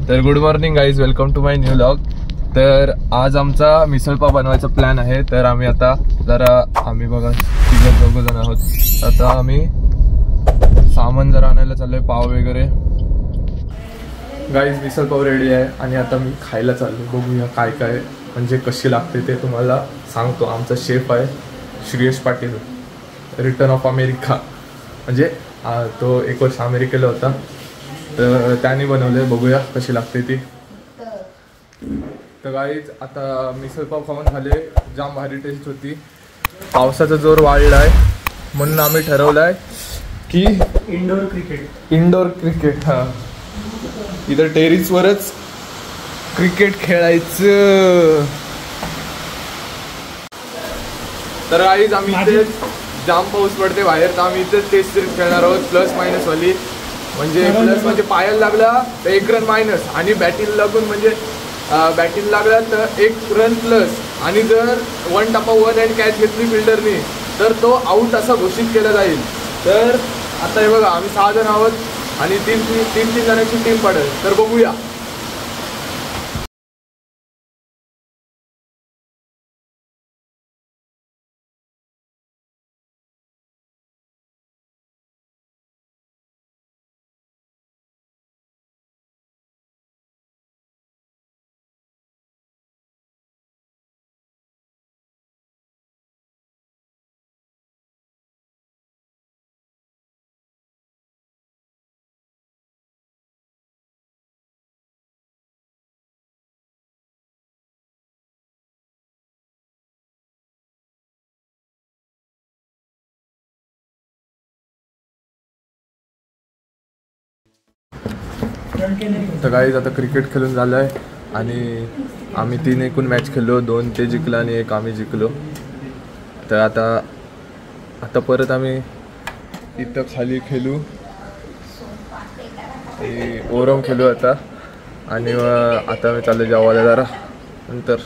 तर good morning guys, welcome to my new vlog. तर आज आमचा मिसळपाव बनवायचा प्लॅन आहे। तर आम्ही आता आम्ही बघा चौघ जण आहोत। आता आम्ही सामान जरा आणायला चाललोय, पाव वगैरे। गाईज मिसळपाव रेडी आहे आणि आता मी खायला चाललो। बघूया काय काय म्हणजे कशी लागते ते तुम्हाला सांगतो। आमचा शेफ आहे Shreyash Patil, return of America, म्हणजे तो 1 वर्ष अमेरिकेला होता, तर त्याने बनवले। बघूया कशी लागते ती। तर गाईज आता मिसळपाव खाऊन झाले, जाम भारी टेस्ट होती। पावसाचा जोर वाढलाय म्हणून आम्ही ठरवलंय की इंडोर क्रिकेट हा इथं टेरिसवरच क्रिकेट खेळायचं। तर गाईज आम्ही इथे जाम पाऊस पडते बाहेर, तर आम्ही इथेच टेस्ट सिरीज खेळणार आहोत, प्लस मायनस वाली। म्हणजे प्लस म्हणजे पायाला लागला तर 1 रन मायनस, आणि बॅटिंग लागून म्हणजे बॅटिंग लागला तर 1 रन प्लस, आणि जर 1 टप्पा 1 हँड कॅच घेतली फिल्डरनी तर तो आऊट असा घोषित केला जाईल। तर आता हे बघा आम्ही 6 जण आहोत आणि 3 जणांची टीम पडेल, तर बघूया। तर गाईज आता क्रिकेट खेळून झालं आहे आणि आम्ही 3 एकूण मॅच खेळलो, 2 ते जिंकलो आणि 1 आम्ही जिंकलो। तर आता परत आम्ही इथं खाली खेळू, ओरम खेळू आता, आणि आता आम्ही चाललो जेवायला जरा नंतर।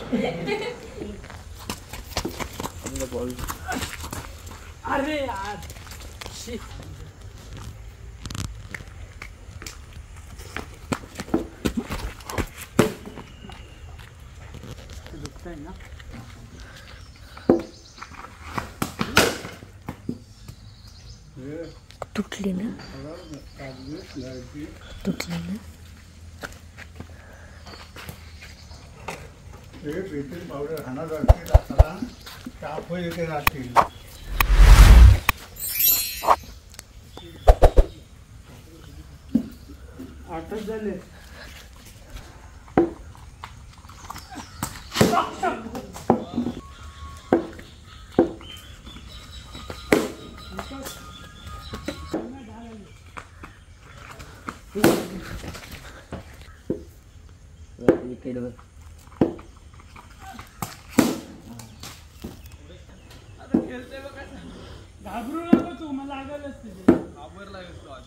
तुटली ना पावडर खाना ताप येते राहतील। आठच झाले। घाबरू नको तू, मला लागलच तुझे घाबरला येतो आज।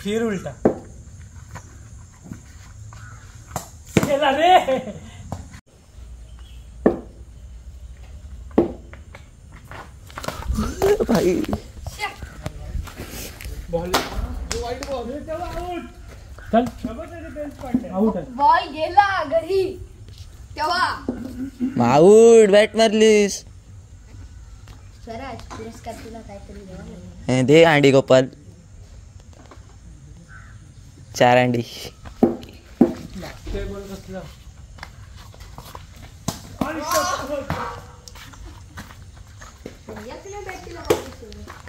फिर उलटा केला रे भाई। बॉल जो वाईट बॉल आहे त्याला आउट। चल आउट आहे, बॉल गेला घरी तेव्हा आउट, बॅट मारलीस। स्वराज पुरस्कार तुला काहीतरी द्यावा दे अंडी गोपाल, 4 अंडी। ते बॉल कसला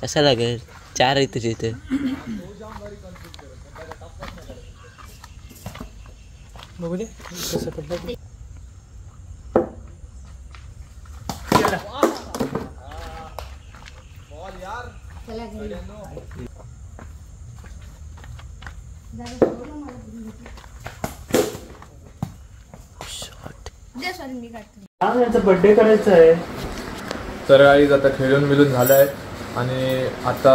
कसा लागेल? 4 आहे तुझ्या इथे। बघू दे कसं पडलं। चला घरी बर्थडे करायचा आहे। तर गाईज आता खेळून मिळून झालाय आणि आता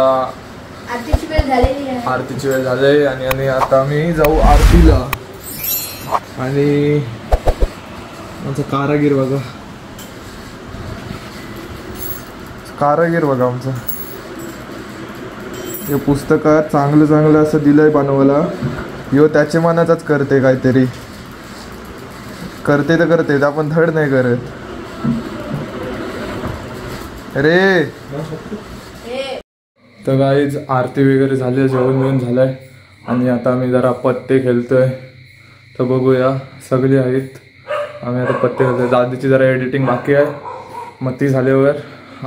आरतीची वेळ झालेली आहे। आरतीची वेळ झाली आणि आता आम्ही जाऊ आरतीला। आणि आमचा कारागीर बघा, कारागीर बघा आमचा. हे पुस्तकात चांगलं चांगलं असं दिलंय बनवायला. यो त्याचे मनाचाच करते, काहीतरी करते तर करते, आपण धड नाही करत रे. तर गाईज आरती वगैरे झाली, जेवण बिवण झालंय आणि आता आम्ही जरा पत्ते खेळतोय. तर बघूया, सगळी आहेत, आम्ही आता पत्ते खेळतोय. दादीची जरा एडिटिंग बाकी आहे, मग ती झाल्यावर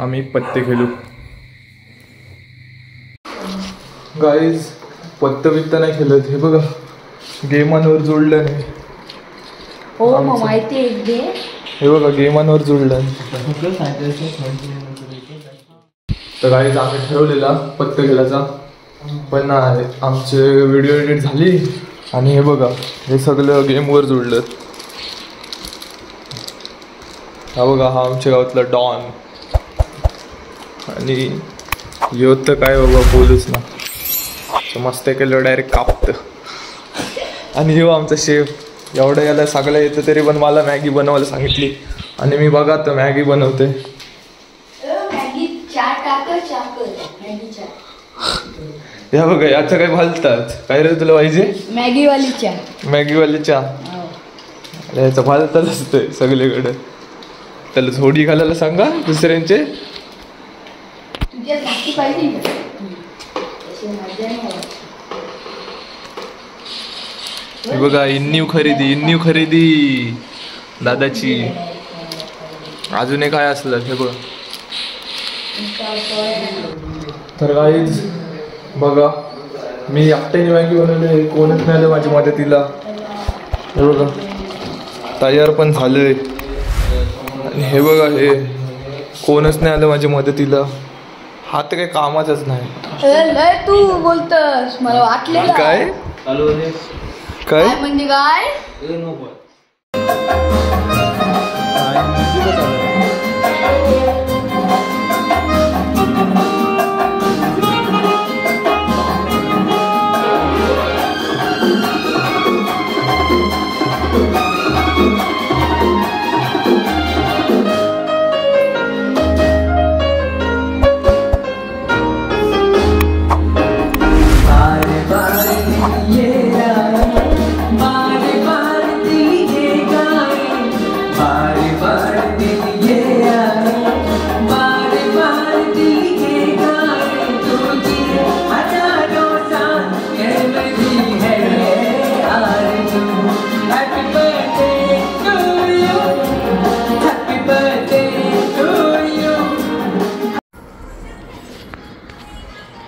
आम्ही पत्ते खेळू. गाईज पत्ते बित्त नाही खेळत, हे बघा गेमांवर जोडलं नाही. हो मग माहिती आहे. हे बघा गेमांवर जोडलं. तर गाईज आम्ही ठरवलेला पत्ते खेळायचा, पण आमचे व्हिडिओ एडिट झाली आणि हे बघा हे सगळं गेमवर जोडलं. हा बघा, हा आमच्या गावातला डॉन आणि यो तर काय बाबा बोलूच ना, मस्त केलं डायरेक्ट कापतं. आणि यो आमचा शेफ, एवढं याला सगळं येतं तरी पण मला मॅगी बनवायला सांगितली आणि मी बघा तर मॅगी बनवते. या बघा याचं काय घालतात, काय रे तुला पाहिजे? मॅगीवाली चहा. मॅगीवाली चहा याचं घालतात असतंय सगळीकडे. त्याला झोडी घालायला सांगा दुसऱ्यांचे. हे बघा इन्यू खरेदी दादाची. अजून एक काय असलं हे बघा. तर गाईज बघा मी एकट्याने मॅगी बनवली, कोणच नाही आलं माझ्या मदतीला. हे बघा तयार पण झालंय आणि हे बघा हे कोणच नाही आलं माझ्या मदतीला. हा तर काही कामाचंच नाही. तू बोलतस मला वाटलेलं. काय काय म्हणजे काय?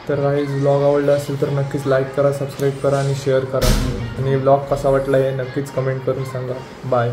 तर गाईज व्लॉग आवडला असेल तर नक्कीच लाईक करा, सबस्क्राईब करा आणि शेअर करा. आणि व्लॉग कसा वाटला हे नक्कीच कमेंट करून सांगा. बाय.